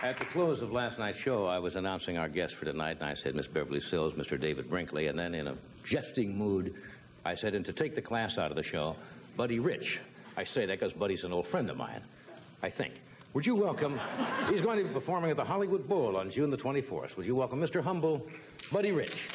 At the close of last night's show, I was announcing our guest for tonight, and I said Miss Beverly Sills, Mr. David Brinkley, and then in a jesting mood, I said, and to take the class out of the show, Buddy Rich. I say that because Buddy's an old friend of mine, I think. Would you welcome, he's going to be performing at the Hollywood Bowl on June the 24th. Would you welcome Mr. Humble, Buddy Rich.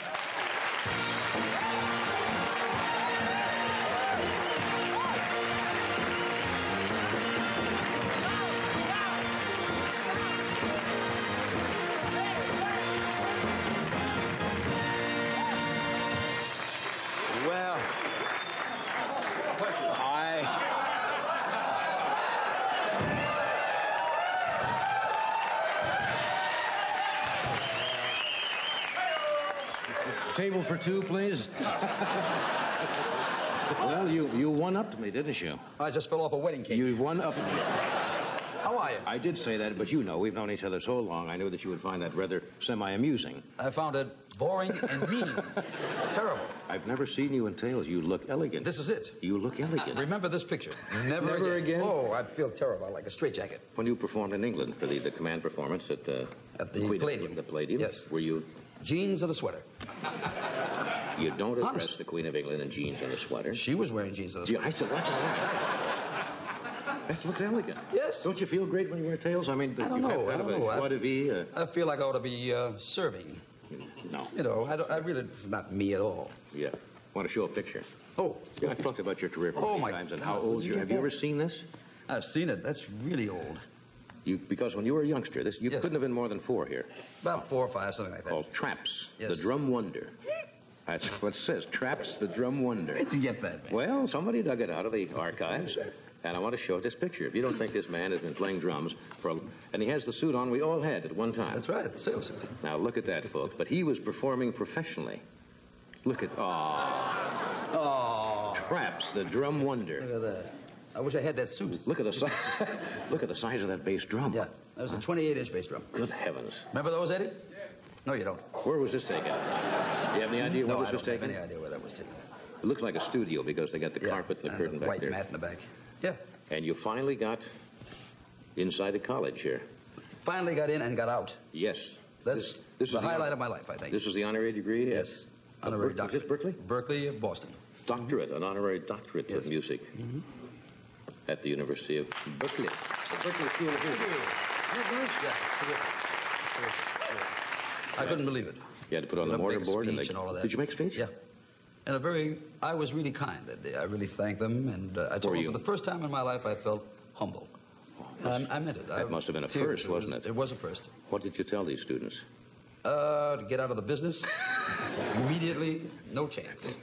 Table for two, please. Well, you one-upped me, didn't you? I just fell off a wedding cake. You one-upped me. How are you? I did say that, but you know, we've known each other so long, I knew that you would find that rather semi-amusing. I found it boring and mean. Terrible. I've never seen you in tails. You look elegant. This is it. You look elegant. Remember this picture. Never again? Oh, I feel terrible, like a straitjacket. When you performed in England for the command performance at the Palladium. The Palladium? Yes. Were you... Jeans and a sweater. You don't address the Queen of England in jeans and a sweater. She was wearing jeans and a sweater. I said, what? That looked elegant. Yes. Don't you feel great when you wear tails? I mean, I don't know. Kind of a joie de vivre. I feel like I ought to be serving. No. You know, I really, it's not me at all. Yeah. Want to show a picture? Oh. Yeah, I've talked about your career for many times and how old you are. Have you ever seen this? I've seen it. That's really old. Because when you were a youngster, you couldn't have been more than 4 here. About 4 or 5, something like that. Called Traps, yes. The Drum Wonder. That's what it says, Traps, the Drum Wonder. Where'd you get that, man? Well, somebody dug it out of the archives, and I want to show this picture. If you don't think this man has been playing drums and he has the suit on we all had at one time. That's right, the sail suit. Now, look at that, folks. But he was performing professionally. Look at, Traps, the Drum Wonder. Look at that. I wish I had that suit. Look at the size of that bass drum. Yeah, that was a 28-inch bass drum. Good heavens. Remember those, Eddie? No, you don't. Where was this taken? Do you have any idea where this was taken? I don't have any idea where that was taken. It looks like a studio because they got the carpet and the curtain back there. White mat in the back. Yeah. And you finally got inside the college here. Finally got in and got out. Yes. That's the highlight of my life, I think. This was the honorary degree? Yes. Honorary doctorate. Is this Berkeley? Berkeley, Boston. Doctorate, an honorary doctorate of music. Mm-hmm. At the University of Berkeley. The Berkeley School of Music. I couldn't believe it. You had to put on the mortarboard and all of that. Did you make a speech? Yeah. And I was really kind that day. I really thanked them, and I told them for the first time in my life I felt humble. I meant it. That must have been a first, wasn't it? It was a first. What did you tell these students? To get out of the business immediately, no chance.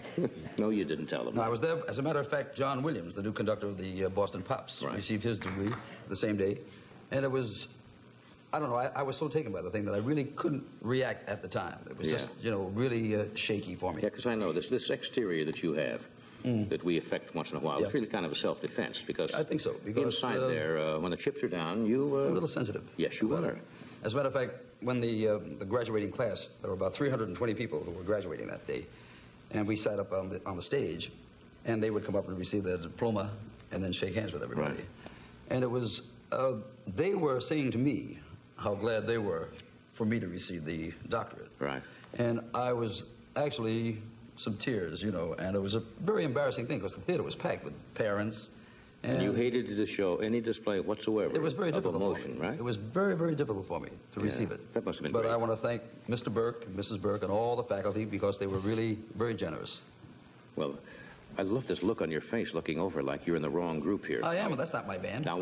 No, you didn't tell them. No, I was there. As a matter of fact, John Williams, the new conductor of the Boston Pops, received his degree the same day. And it was, I don't know, I was so taken by the thing that I really couldn't react at the time. It was just, really shaky for me. Yeah, because I know this exterior that you have, that we affect once in a while, it's really kind of a self-defense. Because I think so. Because inside there, when the chips are down, you... a little sensitive. Yes, you are. As a matter of fact, when the graduating class, there were about 320 people who were graduating that day, and we sat up on the stage, and they would come up and receive their diploma and then shake hands with everybody. Right. And it was, they were saying to me how glad they were for me to receive the doctorate. Right. And I was actually some tears, and it was a very embarrassing thing because the theater was packed with parents. And you hated to show any display whatsoever. It was very difficult emotion, for me. right? It was very, very difficult for me to receive it. That must have been But great. I want to thank Mr. Burke, Mrs. Burke, and all the faculty because they were really very generous. Well, I love this look on your face looking over like you're in the wrong group here. I am, but that's not my band. Now,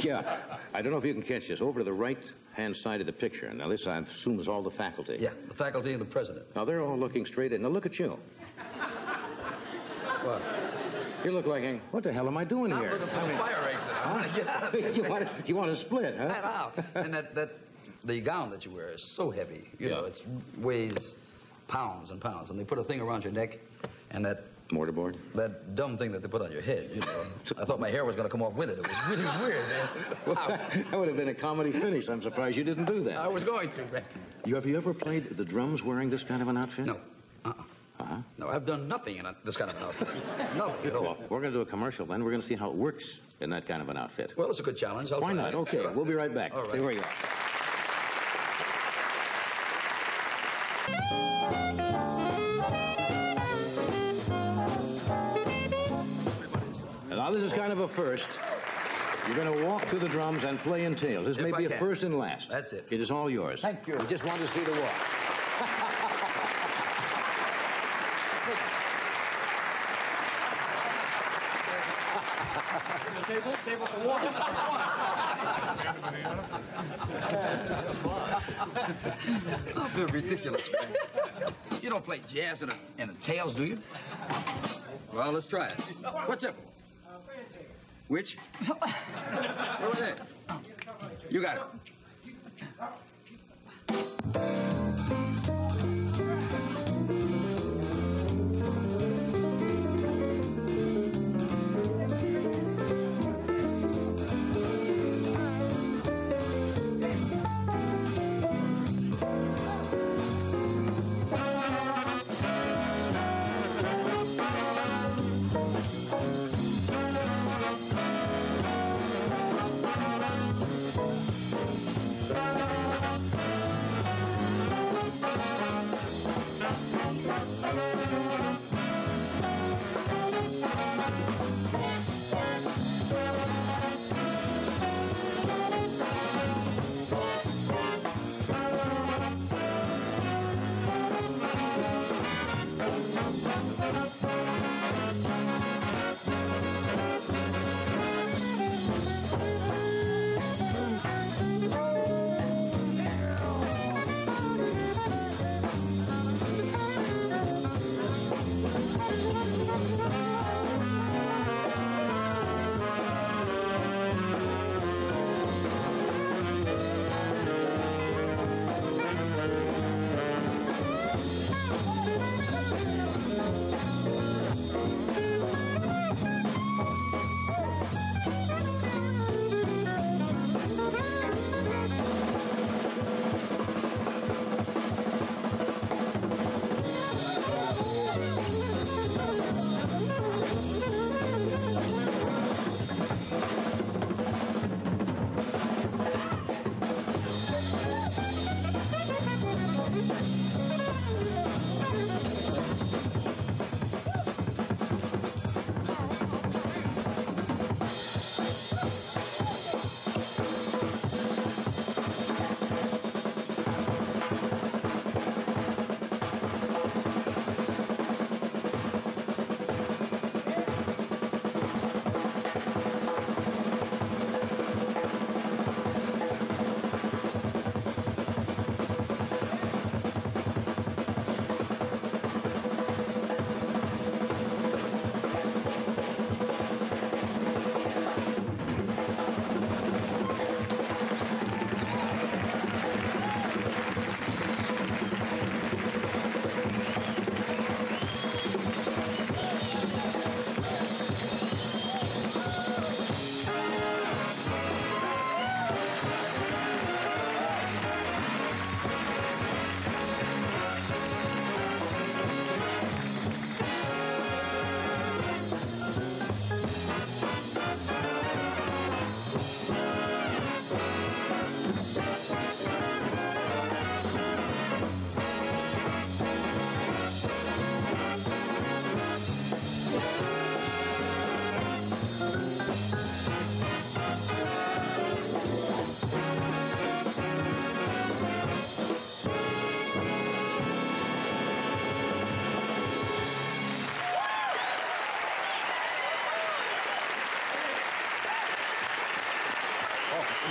yeah. I don't know if you can catch this. Over to the right-hand side of the picture. Now, this, I assume, is all the faculty. Yeah, the faculty and the president. Now, they're all looking straight in. Now, look at you. What? You look like, what the hell am I doing here? I'm looking for the fire exit. I want to get out of here. You want to split, huh? Get out. And the gown that you wear is so heavy. You know, it weighs pounds and pounds. And they put a thing around your neck, and that mortarboard? That dumb thing that they put on your head, I thought my hair was going to come off with it. It was really weird, man. Well, that would have been a comedy finish. I'm surprised you didn't do that. I was going to, man. Have you ever played the drums wearing this kind of an outfit? No. Uh-huh. No, I've done nothing in this kind of an outfit. Nothing at all. Well, we're going to do a commercial, then. We're going to see how it works in that kind of an outfit. Well, it's a good challenge. Why not? Okay, sure. We'll be right back. All right. Stay where you are. Now, this is kind of a first. You're going to walk to the drums and play in tails. This may be a first and last. That's it. It is all yours. Thank you. We just want to see the walk. Table for one. Oh, they're ridiculous, man. You don't play jazz in a tails, do you? Well, let's try it. What's up? Which? Over there. You got it.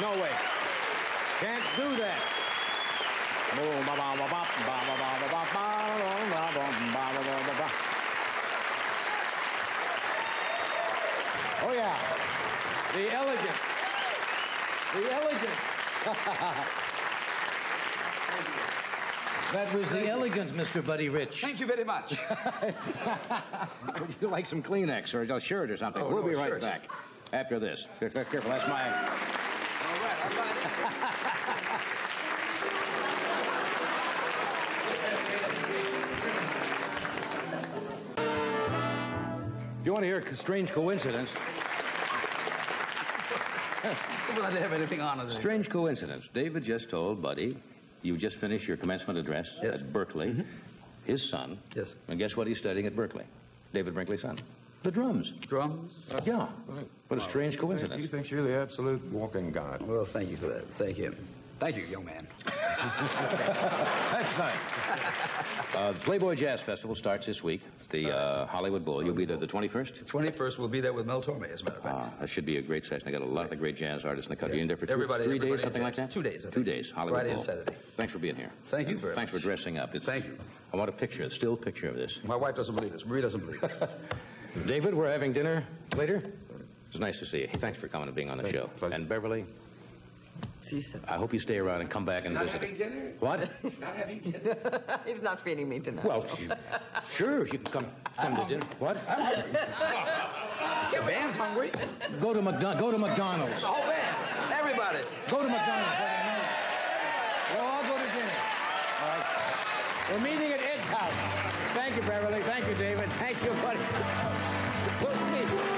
No way. Can't do that. Oh, yeah. The elegant. The elegant. That was the elegant Mr. Buddy Rich. Thank you very much. Would you like some Kleenex or a shirt or something? Oh, we'll no, be right shirt. back after this. Careful, that's my... All right, I'm you want to hear a strange coincidence? Suppose I didn't have anything on it. Strange coincidence. David just told Buddy, you just finished your commencement address at Berkeley. Mm-hmm. His son. Yes. And guess what he's studying at Berkeley? David Brinkley's son. The drums. Drums? Yeah. What a strange coincidence. He thinks you're the absolute walking God. Well, thank you for that. Thank him. Thank you, young man. That's nice. The Playboy Jazz Festival starts this week. The Hollywood Bowl. You'll be there the 21st? 21st, we'll be there with Mel Torme, as a matter of fact. That should be a great session. I got a lot of the great jazz artists in the country. Yeah. In there for everybody, 3 days, something like that? 2 days, I think. 2 days, Hollywood Friday Bowl. and Saturday. Thanks for being here. Thank you very much. Thanks for dressing up. Thank you. I want a picture, a still picture of this. My wife doesn't believe this. Marie doesn't believe this. David, we're having dinner later. It's nice to see you. Thanks for coming and being on the show. Pleasure. And Beverly, See, sir. I hope you stay around and come back and visit. Having dinner? What? Not having dinner? He's not feeding me tonight. Well, sure, you can come to dinner. What? Your band's hungry. Go to McDonald's. The whole band. Everybody. Go to McDonald's. We'll all go to dinner. All right. We're meeting at Ed's house. Thank you, Beverly. Thank you, David. Thank you, buddy. We'll see you.